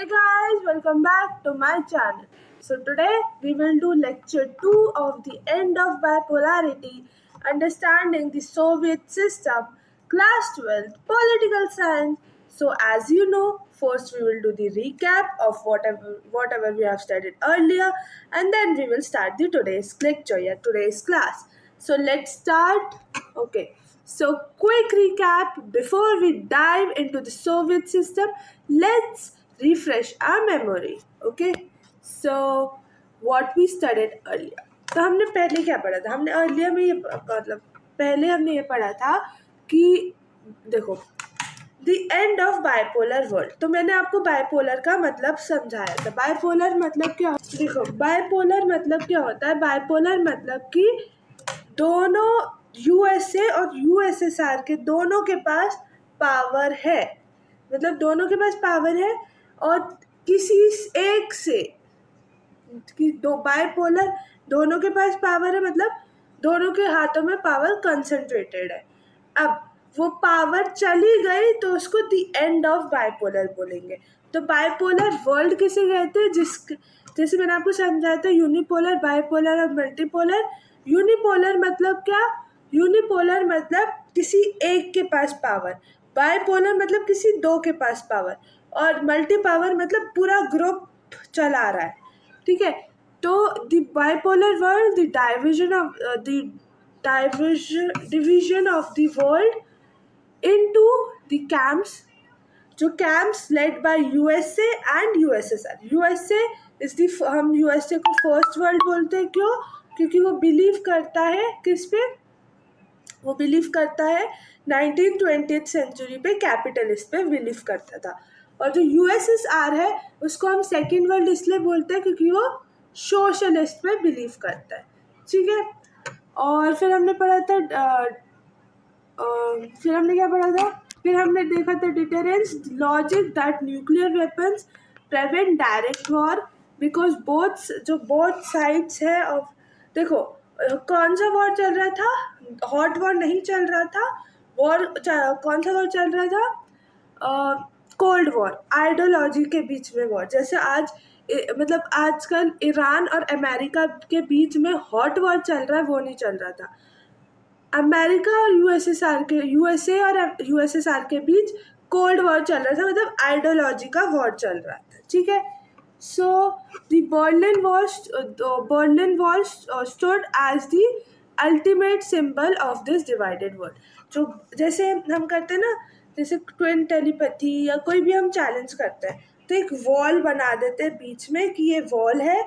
Hey guys, welcome back to my channel. So today we will do lecture 2 of the end of bipolarity, understanding the Soviet system, class 12, political science. So as you know, first we will do the recap of whatever we have studied earlier, and then we will start the today's lecture, today's class. So let's start. Okay. So quick recap before we dive into the Soviet system. Let's refresh our memory. Okay. So what we studied earlier. तो हमने पहले क्या पढ़ा था? हमने earlier में ये मतलब पहले हमने ये पढ़ा था कि देखो the end of bipolar world. तो मैंने आपको बाइपोलर का मतलब समझाया था। बाइपोलर मतलब क्या? देखो बाइपोलर मतलब क्या होता है? बाइपोलर मतलब कि दोनों यूएसए और यूएसएसआर के दोनों के पास पावर है, मतलब दोनों के पास पावर है और किसी एक से कि दो बाइपोलर दोनों के पास पावर है, मतलब दोनों के हाथों में पावर कंसंट्रेटेड है। अब वो पावर चली गई तो उसको द एंड ऑफ बाइपोलर बोलेंगे। तो बाइपोलर वर्ल्ड किसे कहते हैं? जैसे मैंने आपको समझाया था यूनिपोलर, बाइपोलर और मल्टीपोलर। यूनिपोलर मतलब क्या? यूनिपोलर मतलब किसी एक के पास पावर, बाइपोलर मतलब किसी दो के पास पावर, और मल्टी पावर मतलब पूरा ग्रुप चला रहा है। ठीक है, तो the bipolar world, the division of the world into the camps, जो camps led by USA and USSR. USA is the, हम यूएसए को फर्स्ट वर्ल्ड बोलते हैं। क्यों? क्योंकि वो बिलीव करता है किस पे? वो बिलीव करता है 19th-20th सेंचुरी पे कैपिटलिस्ट पे बिलीव करता था। और जो यूएसएसआर है उसको हम सेकेंड वर्ल्ड इसलिए बोलते हैं क्योंकि वो सोशलिस्ट पे बिलीव करता है। ठीक है, और फिर हमने पढ़ा था फिर हमने क्या पढ़ा था? फिर हमने देखा था deterrence logic that nuclear weapons prevent direct war because both sides है ऑफ। देखो कौन सा वॉर चल रहा था? हॉट वॉर नहीं चल रहा था। कौन सा वॉर चल रहा था? कोल्ड वॉर, आइडियोलॉजी के बीच में वॉर। जैसे आज मतलब आजकल ईरान और अमेरिका के बीच में हॉट वॉर चल रहा है, वो नहीं चल रहा था। अमेरिका और यूएसए और यूएसएसआर के बीच कोल्ड वॉर चल रहा था, मतलब आइडियोलॉजी का वॉर चल रहा था। ठीक है, so the Berlin Wall stood as the ultimate symbol of this divided world. जो जैसे हम करते हैं ना, जैसे ट्विन टेलीपैथी या कोई भी हम चैलेंज करते हैं तो एक वॉल बना देते हैं बीच में कि ये वॉल है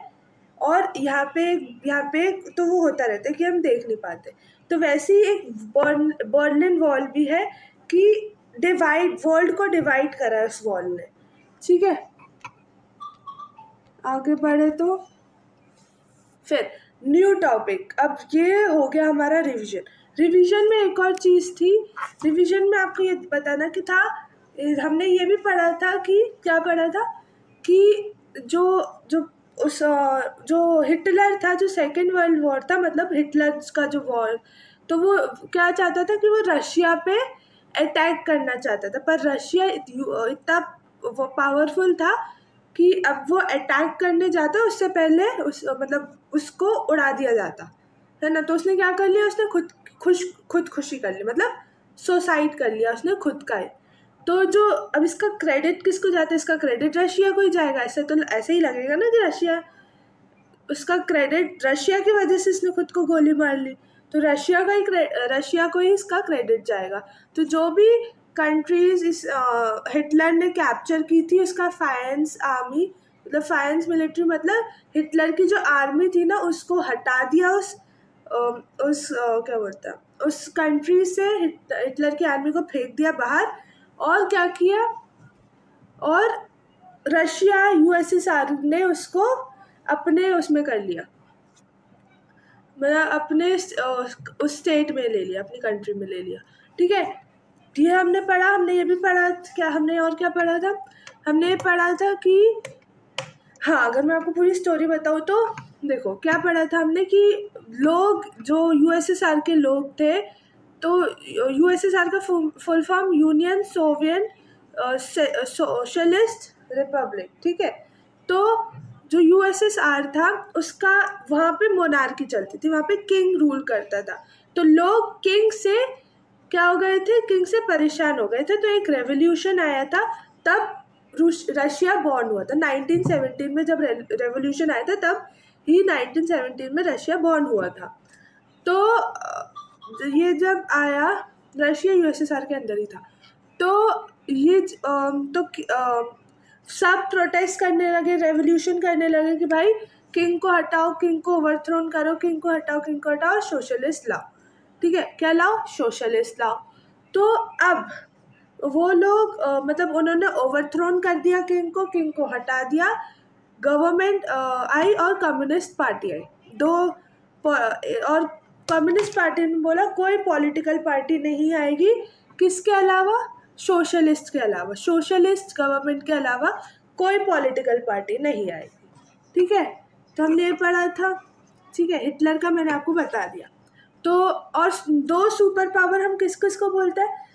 और यहाँ पे तो वो होता रहता है कि हम देख नहीं पाते। तो वैसे ही एक बर्लिन वॉल भी है कि वर्ल्ड को डिवाइड करा है उस वॉल ने। ठीक है, आगे बढ़े तो फिर न्यू टॉपिक। अब ये हो गया हमारा रिवीजन में एक और चीज़ थी। रिवीजन में आपको ये बताना कि था, हमने ये भी पढ़ा था कि क्या पढ़ा था कि जो हिटलर था, जो सेकेंड वर्ल्ड वॉर था, मतलब हिटलर का जो वॉर, तो वो क्या चाहता था कि वो रशिया पे अटैक करना चाहता था, पर रशिया इतना पावरफुल था कि अब वो अटैक करने जाता उससे पहले उसको उड़ा दिया जाता है ना। तो उसने क्या कर लिया? उसने खुदकुशी कर ली, मतलब सुसाइड कर लिया उसने खुद का ही। तो जो अब इसका क्रेडिट किसको जाता है? इसका क्रेडिट रशिया को ही जाएगा। ऐसे ही लगेगा ना कि उसका क्रेडिट रशिया की वजह से इसने खुद को गोली मार ली, तो रशिया को ही इसका क्रेडिट जाएगा। तो जो भी कंट्रीज इस हिटलर ने कैप्चर की थी, उसका फायंस आर्मी, मतलब फायंस मिलिट्री, मतलब हिटलर की जो आर्मी थी ना, उसको हटा दिया क्या बोलता है, उस कंट्री से हिटलर की आर्मी को फेंक दिया बाहर। और क्या किया? और रशिया यूएसएसआर ने उसको अपने उसमें कर लिया, मतलब अपने उस स्टेट में ले लिया, अपनी कंट्री में ले लिया। ठीक है, ये हमने पढ़ा। हमने ये भी पढ़ा क्या? हमने और क्या पढ़ा था? हमने ये पढ़ा था कि हाँ, अगर मैं आपको पूरी स्टोरी बताऊँ तो देखो क्या पढ़ा था हमने कि लोग जो यूएसएसआर के लोग थे, तो यूएसएसआर का full form union Soviet socialist Republic, ठीक है। तो जो यूएसएसआर था उसका वहाँ पे मोनार्की चलती थी, वहाँ पे किंग रूल करता था। तो लोग किंग से क्या हो गए थे, किंग से परेशान हो गए थे, तो एक रेवोल्यूशन आया था। तब रशिया बॉर्न हुआ था 1917 में। जब रेवोल्यूशन आया था तब ही 1917 में रशिया बॉर्न हुआ था। तो ये जब आया, रशिया यूएसएसआर के अंदर ही था। तो ये सब प्रोटेस्ट करने लगे, रेवोल्यूशन करने लगे कि भाई किंग को हटाओ, किंग को ओवरथ्रोन करो, किंग को हटाओ, किंग को हटाओ, सोशलिस्ट लाओ। ठीक है, क्या लाओ, सोशलिस्ट लाओ। तो अब वो लोग मतलब उन्होंने ओवरथ्रोन कर दिया किंग को हटा दिया। गवर्नमेंट आई और कम्युनिस्ट पार्टी आई, दो और कम्युनिस्ट पार्टी ने बोला कोई पॉलिटिकल पार्टी नहीं आएगी, किसके अलावा, सोशलिस्ट के अलावा, सोशलिस्ट गवर्नमेंट के अलावा कोई पॉलिटिकल पार्टी नहीं आएगी। ठीक है, तो हमने ये पढ़ा था। ठीक है, हिटलर का मैंने आपको बता दिया। तो और दो सुपर पावर हम किस किस को बोलते हैं,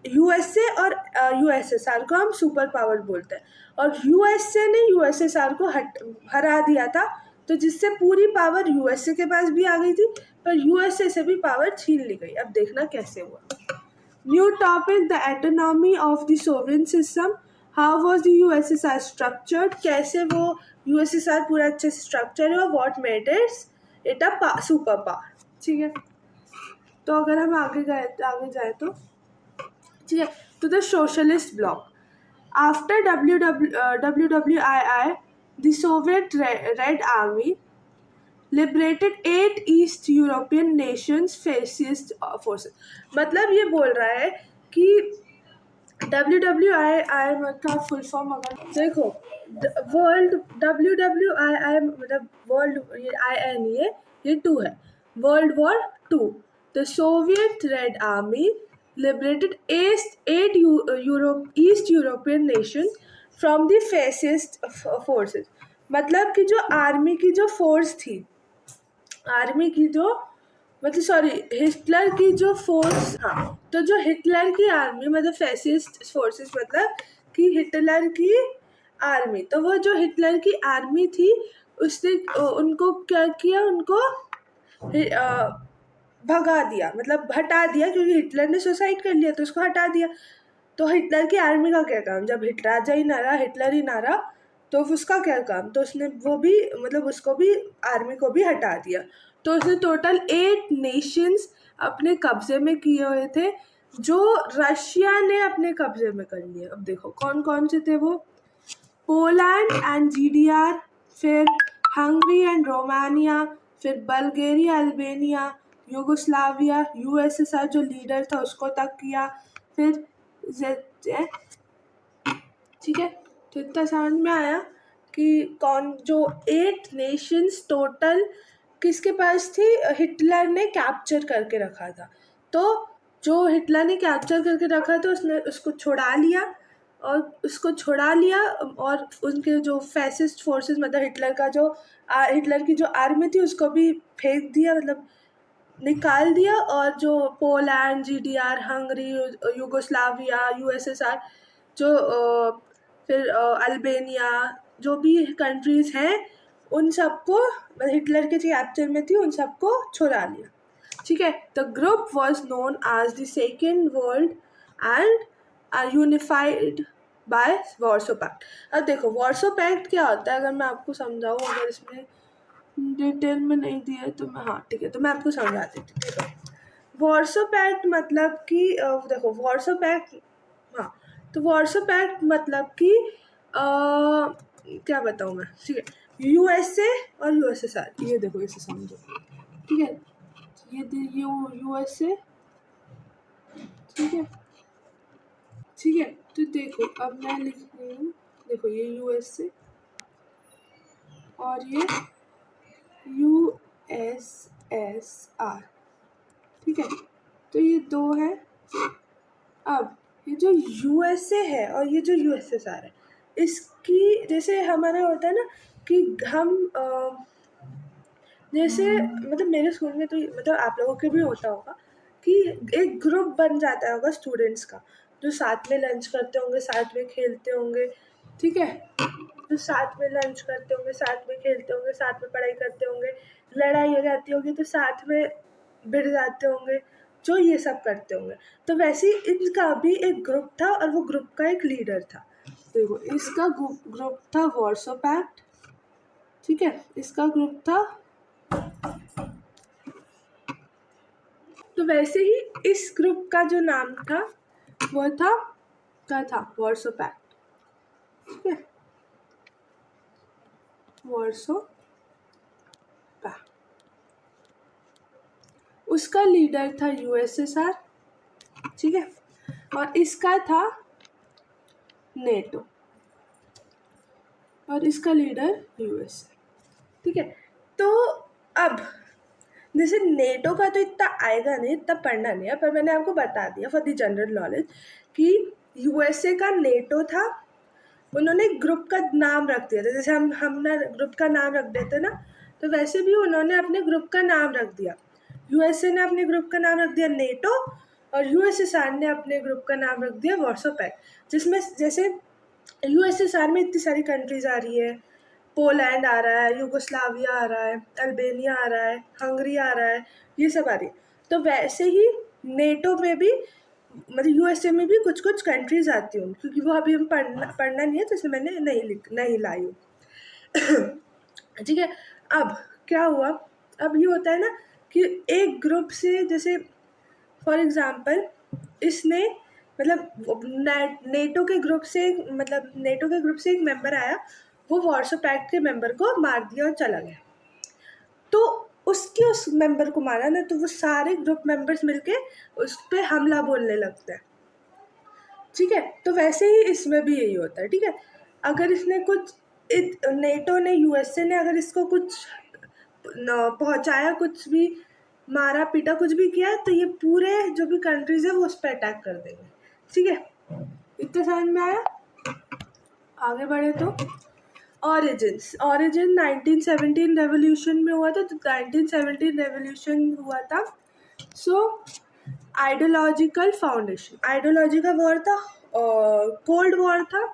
यूएसए और यूएसएसआर को हम सुपर पावर बोलते हैं। और यूएसए ने यूएसएसआर को हरा दिया था, तो जिससे पूरी पावर यूएसए के पास भी आ गई थी, पर यूएसए से भी पावर छीन ली गई। अब देखना कैसे हुआ। New topic, the autonomy of the Soviet system. How was the USSR structured, कैसे वो यूएसएसआर पूरा अच्छे से स्ट्रक्चर है, what made it a super power. ठीक है, तो अगर हम आगे जाए तो ठीक है, to the socialist bloc. After WWII, the Soviet Red Army liberated 8 East European nations fascist forces. मतलब ये बोल रहा है कि WWII का फुल फॉर्म अगर देखो, वर्ल्ड WWII मतलब वर्ल्ड, ये आई नहीं है, ये 2 है, world war 2। The Soviet red army liberated eight East European nations from the fascist forces। मतलब कि जो आर्मी की जो फोर्स थी, आर्मी की जो मतलब सॉरी हिटलर की जो फोर्स, हाँ, तो जो हिटलर की आर्मी मतलब फैसिस्ट फोर्सेस मतलब कि हिटलर की आर्मी, तो वो जो हिटलर की आर्मी थी उसने उनको क्या किया, उनको भगा दिया, मतलब हटा दिया, क्योंकि हिटलर ने सुसाइड कर लिया तो उसको हटा दिया। तो हिटलर की आर्मी का क्या काम, जब राजा ही ना रहा, हिटलर ही ना रहा, तो उसका क्या काम, तो उसने वो भी मतलब उसको भी, आर्मी को भी हटा दिया। तो उसने टोटल 8 नेशंस अपने कब्जे में किए हुए थे, जो रशिया ने अपने कब्जे में कर लिए। अब देखो कौन कौन से थे वो, पोलैंड एंड जीडीआर, फिर हंगरी एंड रोमानिया, फिर बल्गेरिया, अल्बेनिया, यूगोस्लाविया, यूएसएसआर जो लीडर था उसको तक किया, फिर ठीक है। तो इतना समझ में आया कि कौन जो 8 नेशंस टोटल किसके पास थी, हिटलर ने कैप्चर करके रखा था। तो जो हिटलर ने कैप्चर करके रखा था उसने उसको छुड़ा लिया, और उसको छुड़ा लिया, और उनके जो फैसिस्ट फोर्सेस मतलब हिटलर का जो हिटलर की जो आर्मी थी उसको भी फेंक दिया, मतलब निकाल दिया। और जो Poland, GDR, Hungary, Yugoslavia, USSR, जो फिर अल्बेनिया, जो भी कंट्रीज हैं उन सबको हिटलर के कैप्चर में थी, उन सबको छुड़ा लिया। ठीक है, the group was known as the Second World and are unified by Warsaw Pact. अब देखो वॉर्सो पैक्ट क्या होता है, अगर मैं आपको समझाऊँ, अगर इसमें डिटेल में नहीं दिया है तो मैं, हाँ ठीक है, तो मैं आपको समझा देती हूँ। ठीक है, वॉर्सो पैक्ट मतलब कि देखो वॉर्सो पैक्ट, हाँ, तो वॉर्सो पैक्ट मतलब कि क्या बताऊँ मैं, ठीक है, यूएसए और यूएसएसआर, ये देखो इसे समझो। ठीक है, ये यूएसए, ठीक है, ठीक है, तो देखो अब मैं लिख रही हूँ, देखो ये यूएसए और ये यूएसएसआर, ठीक है, तो ये 2 है। अब ये जो यूएसए है और ये जो यूएसएसआर है, इसकी जैसे हमारा होता है ना कि हम जैसे मतलब मेरे स्कूल में तो मतलब आप लोगों के भी होता होगा कि एक ग्रुप बन जाता होगा स्टूडेंट्स का, जो साथ में लंच करते होंगे, साथ में खेलते होंगे, ठीक है, जो साथ में लंच करते होंगे, साथ में खेलते होंगे, साथ में पढ़ाई करते होंगे, लड़ाई हो जाती होगी तो साथ में भिड़ जाते होंगे, जो ये सब करते होंगे। तो वैसे ही इनका भी एक ग्रुप था और वो ग्रुप का एक लीडर था। देखो, इसका ग्रुप था वॉर्सो पैक्ट, ठीक है, इसका ग्रुप था। तो वैसे ही इस ग्रुप का जो नाम था वो था, क्या था, वॉर्सो पैक्ट, ठीक है, वॉर्सो पैक्ट। उसका लीडर था यूएसएसआर, ठीक है, और इसका था नेटो, और इसका लीडर यूएसए, ठीक है। तो अब जैसे नेटो का तो इतना आएगा नहीं, इतना पढ़ना नहीं है, पर मैंने आपको बता दिया फॉर द जनरल नॉलेज कि यूएसए का नेटो था। उन्होंने ग्रुप का नाम रख दिया था, जैसे हम ना ग्रुप का नाम रख देते ना, तो वैसे भी उन्होंने अपने ग्रुप का नाम रख दिया। यूएसए ने अपने ग्रुप का नाम रख दिया नेटो, और यूएसएसआर ने अपने ग्रुप का नाम रख दिया वॉर्सो पैक्ट, जिसमें जैसे यूएसएसआर में इतनी सारी कंट्रीज आ रही है, पोलैंड आ रहा है, युगोस्लाविया आ रहा है, अल्बेनिया आ रहा है, हंगरी आ रहा है, ये सब आ रही है। तो वैसे ही नेटो में भी, मतलब यूएसए में भी कुछ कुछ कंट्रीज आती हूँ, क्योंकि वो अभी हम पढ़ना नहीं है, तो इसलिए मैंने नहीं लाई हूँ। ठीक है, अब क्या हुआ, अब ये होता है ना कि एक ग्रुप से, जैसे फॉर एग्जाम्पल इसने, मतलब नेटो के ग्रुप से, मतलब नेटो के ग्रुप से एक मेंबर आया, वो वॉर्सो पैक्ट के मेंबर को मार दिया और चला गया। तो उसके उस मेंबर को मारा ना, तो वो सारे ग्रुप मेंबर्स मिलके उस पर हमला बोलने लगते हैं, ठीक है। तो वैसे ही इसमें भी यही होता है, ठीक है। अगर इसने कुछ, नेटो ने, यूएसए ने अगर इसको कुछ पहुंचाया, कुछ भी मारा पीटा, कुछ भी किया, तो ये पूरे जो भी कंट्रीज है वो उस पर अटैक कर देंगे, ठीक है। इतना समझ में आया? आगे बढ़े तो ऑरिजिन 1917 रेवोल्यूशन में हुआ था। तो 1917 रेवोल्यूशन हुआ था, सो आइडियोलॉजिकल फाउंडेशन, आइडियोलॉजी का वॉर था, कोल्ड वॉर था।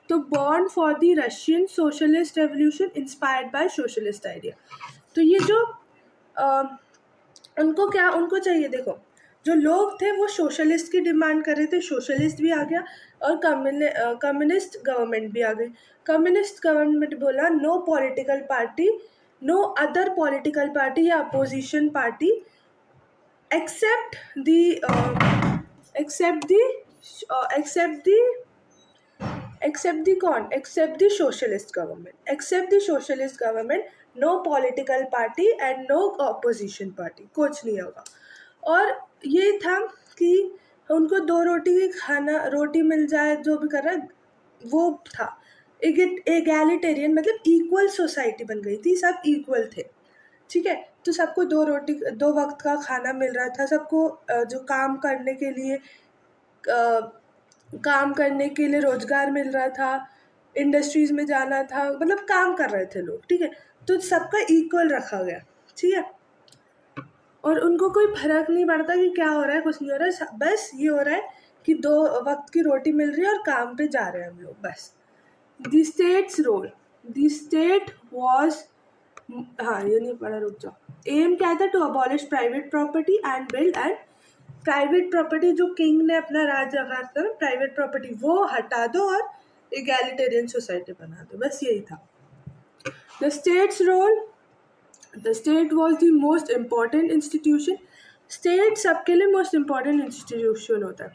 तो born for the Russian socialist revolution inspired by socialist idea. तो ये जो उनको चाहिए, देखो, जो लोग थे वो सोशलिस्ट की डिमांड कर रहे थे, सोशलिस्ट भी आ गया और कम्युनिस्ट गवर्नमेंट भी आ गई। कम्युनिस्ट गवर्नमेंट बोला no political party, no other political party या opposition party except the socialist government, no political party and no opposition party, कुछ नहीं होगा। और ये था कि उनको दो रोटी मिल जाए, जो भी कर रहा है वो था। एगैलिटेरियन मतलब इक्वल सोसाइटी बन गई थी, सब इक्वल थे, ठीक है। तो सबको दो वक्त का खाना मिल रहा था, सबको जो काम करने के लिए रोजगार मिल रहा था, इंडस्ट्रीज में जाना था, मतलब काम कर रहे थे लोग, ठीक है। तो सबका इक्वल रखा गया, ठीक है। और उनको कोई फर्क नहीं पड़ता कि क्या हो रहा है, कुछ नहीं हो रहा है, बस ये हो रहा है कि दो वक्त की रोटी मिल रही है और काम पे जा रहे हैं हम लोग, बस। The states role, the state was, हाँ ये नहीं पढ़ा, रुक जाओ। एम क्या था, to abolish private property and build and, private property जो किंग ने अपना राज रखा था ना, प्राइवेट प्रॉपर्टी वो हटा दो और एगैलिटेरियन सोसाइटी बना दो, बस यही था। The states role, the state was the most important institution, state सबके लिए मोस्ट इम्पॉर्टेंट इंस्टीट्यूशन होता है।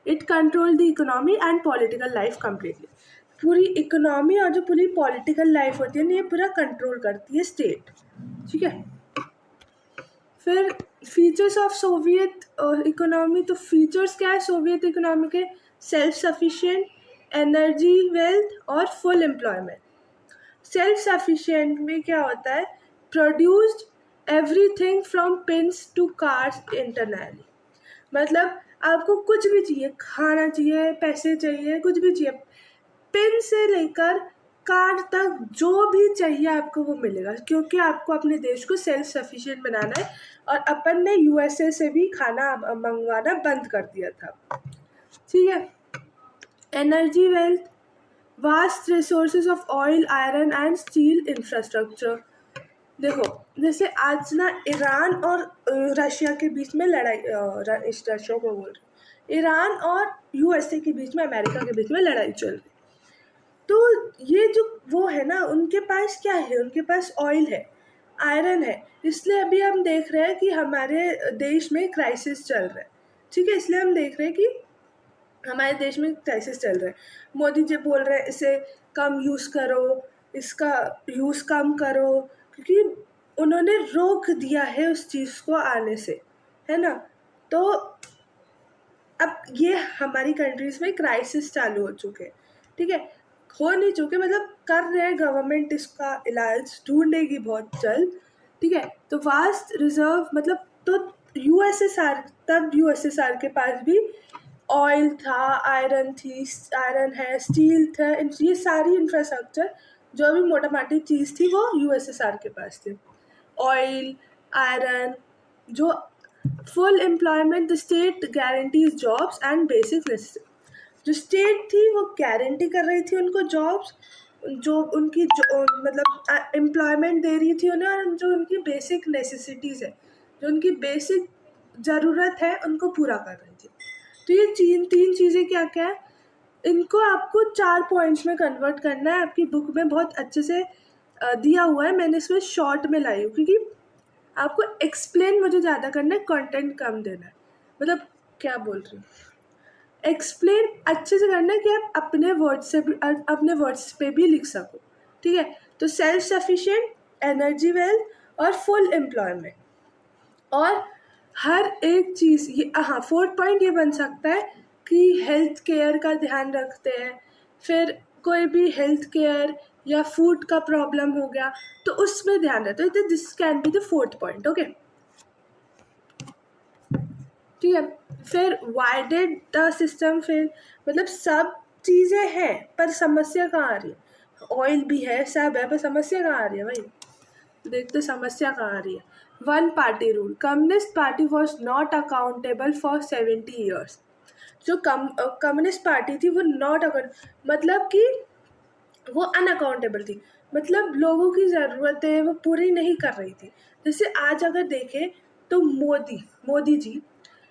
It control the economy and political life completely, पूरी इकोनॉमी और जो पूरी पॉलिटिकल लाइफ होती है ना, ये पूरा कंट्रोल करती है स्टेट, ठीक है। फिर फीचर्स ऑफ सोवियत इकोनॉमी, तो फीचर्स क्या है सोवियत इकोनॉमी के, सेल्फ सफिशिएंट, एनर्जी, वेल्थ और फुल एम्प्लॉयमेंट। सेल्फ सफिशिएंट में क्या होता है, produced everything from pins to cars internally, मतलब आपको कुछ भी चाहिए, खाना चाहिए, पैसे चाहिए, कुछ भी चाहिए, पिन से लेकर कार तक जो भी चाहिए आपको वो मिलेगा, क्योंकि आपको अपने देश को सेल्फ सफिशिएंट बनाना है। और अपन ने यूएसए से भी खाना मंगवाना बंद कर दिया था, ठीक है। Energy, wealth, vast resources of oil, iron and steel infrastructure. देखो, जैसे आज ना ईरान और रशिया के बीच में लड़ाई, इस रशिया को बोल रही हूँ, ईरान और यूएसए के बीच में, अमेरिका के बीच में लड़ाई चल रही। तो ये जो वो है ना, उनके पास क्या है, उनके पास ऑयल है, आयरन है, इसलिए अभी हम देख रहे हैं कि हमारे देश में क्राइसिस चल रहा है। ठीक है, इसलिए हम देख रहे हैं कि हमारे देश में क्राइसिस चल रहा है। मोदी जी बोल रहे हैं इसे कम यूज़ करो, इसका यूज़ कम करो, क्योंकि उन्होंने रोक दिया है उस चीज़ को आने से, है ना। तो अब ये हमारी कंट्रीज में क्राइसिस चालू हो चुके हैं। ठीक है, हो नहीं चुके, मतलब कर रहे हैं, गवर्नमेंट इसका इलाज ढूंढेगी बहुत जल्द। ठीक है, तो वास्ट रिजर्व मतलब, तो यूएसएसआर, तब यूएसएसआर के पास भी ऑयल था, आयरन थी, आयरन है, स्टील था, ये सारी इंफ्रास्ट्रक्चर जो भी मोटा माटी चीज़ थी वो यूएसएसआर के पास थी। ऑयल, आयरन, जो full employment, the state guarantees jobs and basic necessity. जो स्टेट थी वो गारंटी कर रही थी उनको जॉब्स, जो उनकी जो मतलब एम्प्लॉयमेंट दे रही थी उन्हें, और जो उनकी बेसिक नेसेसिटीज़ है, जो उनकी बेसिक ज़रूरत है, उनको पूरा कर रही थी। तो ये तीन तीन चीज़ें क्या क्या है, इनको आपको 4 पॉइंट्स में कन्वर्ट करना है। आपकी बुक में बहुत अच्छे से दिया हुआ है, मैंने इसमें शॉर्ट में लाई हूँ, क्योंकि आपको एक्सप्लेन मुझे ज़्यादा करना है, कंटेंट कम देना है। मतलब क्या बोल रही हूँ, एक्सप्लेन अच्छे से करना है कि आप अपने वर्ड्स से भी, अपने वर्ड्स पे भी लिख सको। ठीक है, तो सेल्फ सफिशिएंट, एनर्जी वेल्थ और फुल एम्प्लॉयमेंट। और हर एक चीज़ ये, हाँ, 4th पॉइंट ये बन सकता है कि हेल्थ केयर का ध्यान रखते हैं। फिर कोई भी हेल्थ केयर या फूड का प्रॉब्लम हो गया तो उसमें ध्यान रहता है, तो this can be the 4th point. Okay, ठीक है। फिर why did the system fail, मतलब सब चीज़ें हैं पर समस्या कहाँ आ रही है, ऑयल भी है, सब है, पर समस्या कहाँ आ रही है भाई, देखते समस्या कहाँ आ रही है। One party rule, communist party was not accountable for 70 years. जो कम्युनिस्ट पार्टी थी वो नॉट अकाउंट, मतलब कि वो अनअकाउंटेबल थी, मतलब लोगों की ज़रूरतें वो पूरी नहीं कर रही थी। जैसे आज अगर देखें तो मोदी जी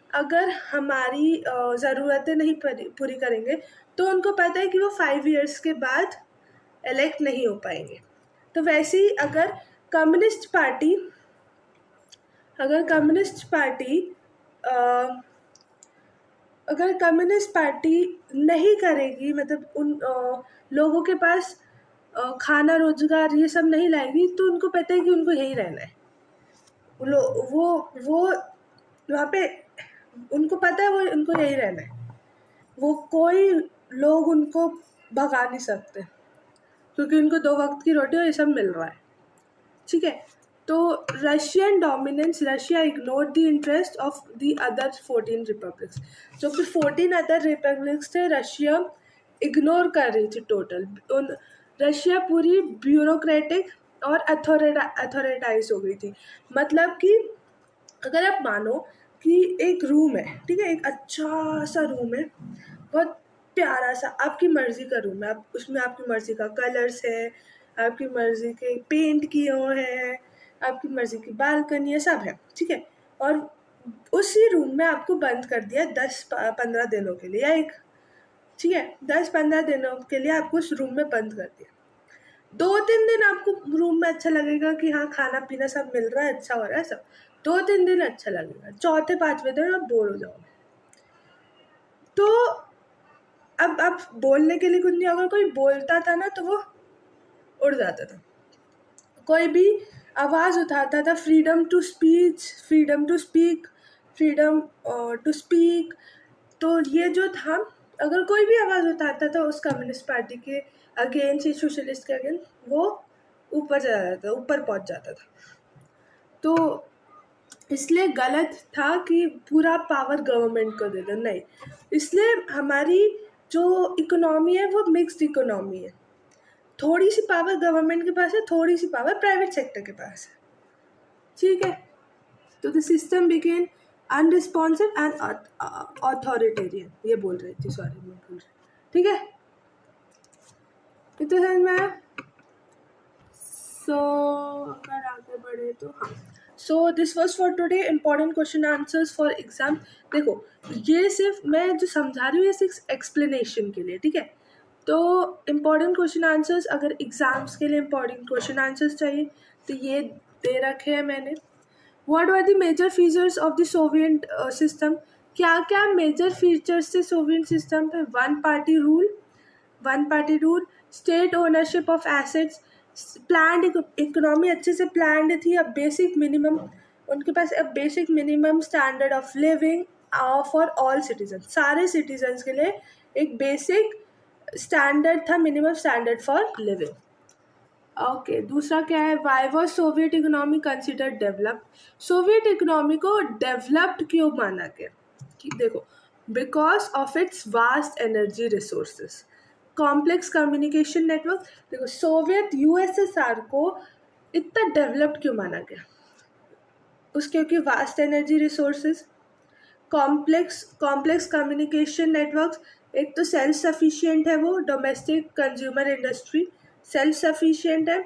अगर हमारी ज़रूरतें नहीं पूरी करेंगे तो उनको पता है कि वो 5 इयर्स के बाद इलेक्ट नहीं हो पाएंगे। तो वैसे ही कम्युनिस्ट पार्टी अगर कम्युनिस्ट पार्टी अ, अगर कम्युनिस्ट पार्टी नहीं करेगी, मतलब उन लोगों के पास खाना, रोजगार, ये सब नहीं लाएगी, तो उनको पता है कि उनको यहीं रहना है। वो वहाँ पे उनको पता है वो उनको यहीं रहना है, वो कोई लोग उनको भगा नहीं सकते, क्योंकि उनको 2 वक्त की रोटी और ये सब मिल रहा है। ठीक है, तो Russian dominance, Russia ignore the interest of the other 14 republics. जो कि 14 अदर रिपब्लिक्स थे, रशिया इग्नोर कर रही थी टोटल। उन रशिया पूरी ब्यूरोक्रेटिक और अथॉरिटाइज हो गई थी। मतलब कि अगर आप मानो कि एक रूम है, ठीक है, एक अच्छा सा रूम है, बहुत प्यारा सा, आपकी मर्जी का रूम है, आप उसमें आपकी मर्जी का कलर्स है, आपकी मर्जी के पेंट किए हुए हैं, आपकी मर्जी की बालकनी है, सब है। ठीक है, और उसी रूम में आपको बंद कर दिया 10-15 दिनों के लिए, या एक, ठीक है, 10-15 दिनों के लिए आपको उस रूम में बंद कर दिया। 2-3 दिन आपको रूम में अच्छा लगेगा कि हाँ खाना पीना सब मिल रहा है, अच्छा हो रहा है सब, 2-3 दिन अच्छा लगेगा, चौथे 5वें दिन आप बोर हो जाओगे। तो अब बोलने के लिए कुछ नहीं, अगर कोई बोलता था ना तो वो उड़ जाता था, कोई भी आवाज़ उठाता था, freedom to speech, freedom to speak, freedom to speak. तो ये जो था, अगर कोई भी आवाज़ उठाता था उस कम्युनिस्ट पार्टी के अगेंस्ट या सोशलिस्ट के अगेंस्ट, वो ऊपर चला जाता था, ऊपर पहुंच जाता था। तो इसलिए गलत था कि पूरा पावर गवर्नमेंट को दे दो, नहीं। इसलिए हमारी जो इकोनॉमी है वो मिक्स्ड इकोनॉमी है, थोड़ी सी पावर गवर्नमेंट के पास है, थोड़ी सी पावर प्राइवेट सेक्टर के पास है। ठीक है, तो the system बिकेन unresponsive and authoritarian, ये बोल रही थी, सॉरी मैं बोल रही, ठीक है। इतने समझ में आया? सो अगर आगे बढ़े तो हाँ, so this was for today important question answers for exam. देखो, ये सिर्फ मैं जो समझा रही हूँ ये सिर्फ एक्सप्लेनेशन के लिए, ठीक है। तो इम्पॉर्टेंट क्वेश्चन आंसर्स, अगर एग्जाम्स के लिए इम्पॉर्टेंट क्वेश्चन आंसर्स चाहिए तो ये दे रखे हैं मैंने। What are the major features of the Soviet system? क्या क्या मेजर फीचर्स थे सोवियत सिस्टम पे? One party rule, state ownership of assets, planned economy अच्छे से प्लान्ड थी, अब बेसिक मिनिमम उनके पास, अब basic minimum standard of living for all citizen, सारे सिटीजन्स के लिए एक बेसिक स्टैंडर्ड था, minimum standard for living. Okay, दूसरा क्या है? Why was Soviet economy considered developed? Soviet economy को डेवलप्ड क्यों माना गया? कि देखो, because of its vast energy resources, complex communication network. देखो, सोवियत यूएसएसआर को इतना डेवलप्ड क्यों माना गया? क्योंकि vast energy resources, complex communication networks, एक तो सेल्फ सफिशिएंट है, वो domestic consumer industry self sufficient है,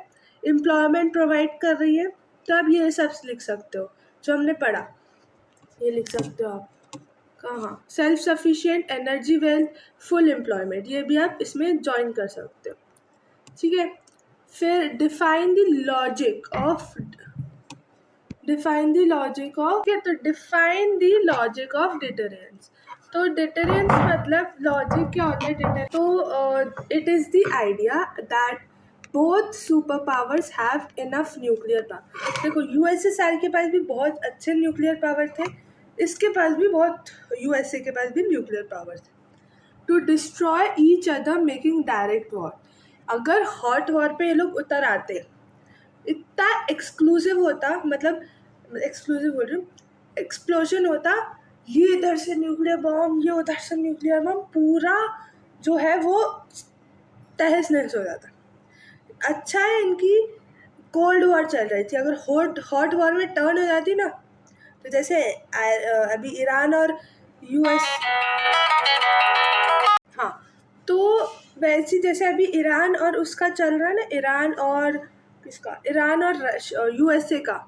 एम्प्लॉयमेंट प्रोवाइड कर रही है। तो आप ये सब लिख सकते हो जो हमने पढ़ा, ये लिख सकते हो आप। कहाँ? Self sufficient, energy, wealth, full employment, ये भी आप इसमें ज्वाइन कर सकते हो, ठीक है। फिर define the logic of deterrence. तो डिटरेंस मतलब लॉजिक क्या होता है? डिटरेंस तो it is the idea that both super powers have enough nuclear power. देखो, यूएसएसआर के पास भी बहुत अच्छे न्यूक्लियर पावर थे, इसके पास भी बहुत, यूएसए के पास भी न्यूक्लियर पावर थे, to destroy each other making direct war. अगर हॉट वॉर पे ये लोग उतर आते, इतना एक्सक्लूसिव होता, मतलब एक्सक्लूसिव बोल रही हूँ, एक्सप्लोजन होता, ये इधर से न्यूक्लियर बॉम्ब, ये उधर से न्यूक्लियर बॉम्ब, पूरा जो है वो तहस नहस हो जाता। अच्छा है इनकी कोल्ड वॉर चल रही थी, अगर हॉट वॉर में टर्न हो जाती ना, तो जैसे अभी ईरान और यूएस, हाँ, तो वैसे जैसे अभी ईरान और उसका चल रहा है ना, ईरान और किसका, ईरान और यूएसए का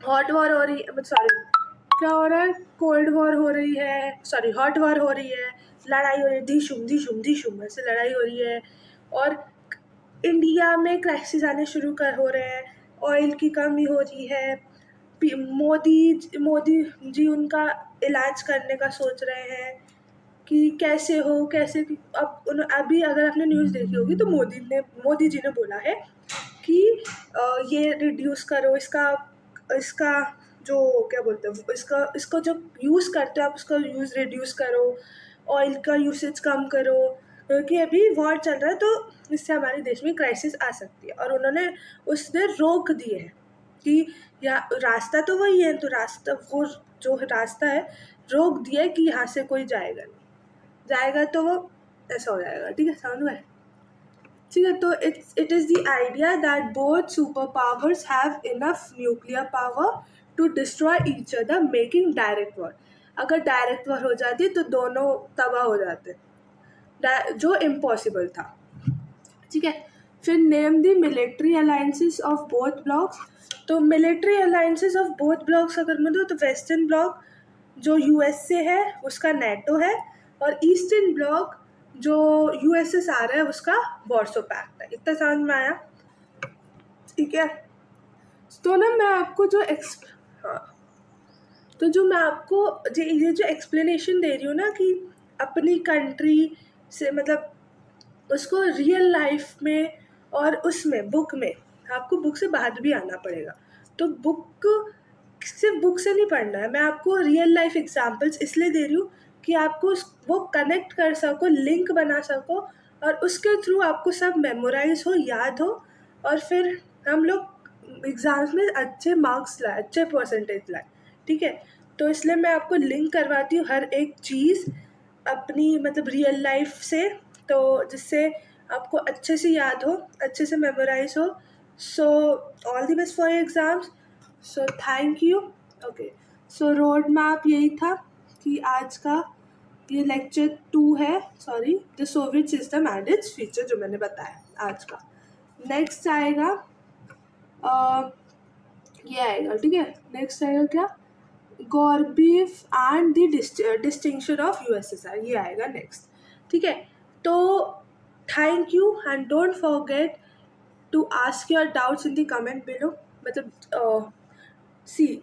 हॉट वॉर हो रही है, सॉरी क्या हो रहा है, कोल्ड वॉर हो रही है, सॉरी हॉट वॉर हो रही है, लड़ाई हो रही है, धीशुम धीशुम धीशुम ऐसे लड़ाई हो रही है, और इंडिया में क्राइसिस आने शुरू हो रहे हैं, ऑयल की कमी हो रही है, मोदी जी उनका इलाज करने का सोच रहे हैं कि कैसे हो, कैसे। अभी अगर आपने न्यूज़ देखी होगी तो मोदी जी ने बोला है कि ये रिड्यूस करो, इसका जो क्या बोलते हैं, इसको जो यूज़ करते हो आप, उसका यूज़ रिड्यूस करो, ऑयल का यूसेज कम करो, क्योंकि अभी वॉर चल रहा है, तो इससे हमारे देश में क्राइसिस आ सकती है। और उन्होंने उसने रोक दिए है कि या रास्ता तो वही है, तो रास्ता, वो जो रास्ता है रोक दिया है कि यहाँ से कोई जाएगा नहीं, जाएगा तो वो ऐसा हो जाएगा, ठीक है, समझ में? ठीक है, तो it is the idea that both super powers have enough nuclear power to destroy each other making direct war. अगर डायरेक्ट वॉर हो जाती है तो दोनों तबाह हो जाते, जो इम्पॉसिबल था, ठीक है। फिर name the military alliances of both blocks. तो military alliances of both blocks अगर मैं दूँ तो वेस्टर्न ब्लॉक जो यूएसए है उसका नेटो है, और ईस्टर्न ब्लॉक जो यूएसएसआर है उसका वॉर्सो पैक्ट है। इतना समझ में आया? ठीक है, तो ना मैं आपको हाँ, तो जो मैं आपको ये जो एक्सप्लेनेशन दे रही हूँ ना कि अपनी कंट्री से, मतलब उसको रियल लाइफ में और उसमें बुक में, आपको बुक से बाहर भी आना पड़ेगा, तो सिर्फ बुक से नहीं पढ़ना है, मैं आपको रियल लाइफ एग्जांपल्स इसलिए दे रही हूँ कि आपको वो कनेक्ट कर सको, लिंक बना सको, और उसके थ्रू आपको सब मेमोराइज हो, याद हो, और फिर हम लोग एग्ज़ाम्स में अच्छे मार्क्स लाए, अच्छे परसेंटेज लाए, ठीक है। तो इसलिए मैं आपको लिंक करवाती हूँ हर एक चीज़ अपनी, मतलब रियल लाइफ से, तो जिससे आपको अच्छे से याद हो, अच्छे से मेमोराइज हो। So all the best for exams. So thank you. Okay, so road map यही था कि आज का ये लेक्चर 2 है, sorry, the Soviet system and its feature, जो मैंने बताया आज का। नेक्स्ट आएगा ये आएगा, ठीक है। नेक्स्ट आएगा क्या, Gorbachev and the distinction of USSR, ये आएगा नेक्स्ट, ठीक है। तो thank you and don't forget to ask your doubts in the comment below. मतलब see,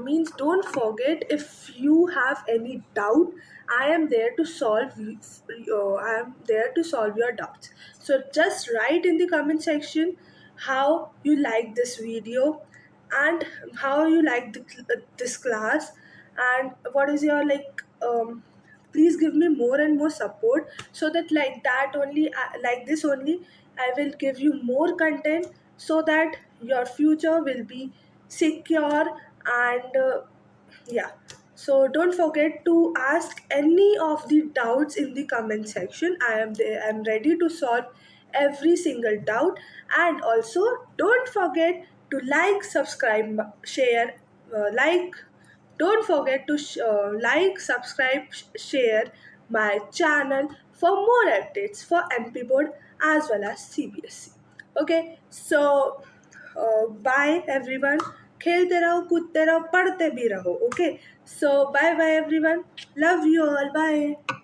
means don't forget, if you have any doubt, I am there to solve. I am there to solve your doubts. So just write in the comment section how you like this video and how you like this class, and what is your like. Please give me more and more support, so that like that only, like this only, I will give you more content, so that your future will be secure. And yeah, so don't forget to ask any of the doubts in the comment section. I am there, I'm ready to solve every single doubt. And also don't forget to like, subscribe, share, like, don't forget to like, subscribe, share my channel for more updates for MP board as well as CBSE. Okay, so bye everyone. खेलते रहो, कूदते रहो, पढ़ते भी रहो. Okay, so bye bye everyone. Love you all. Bye.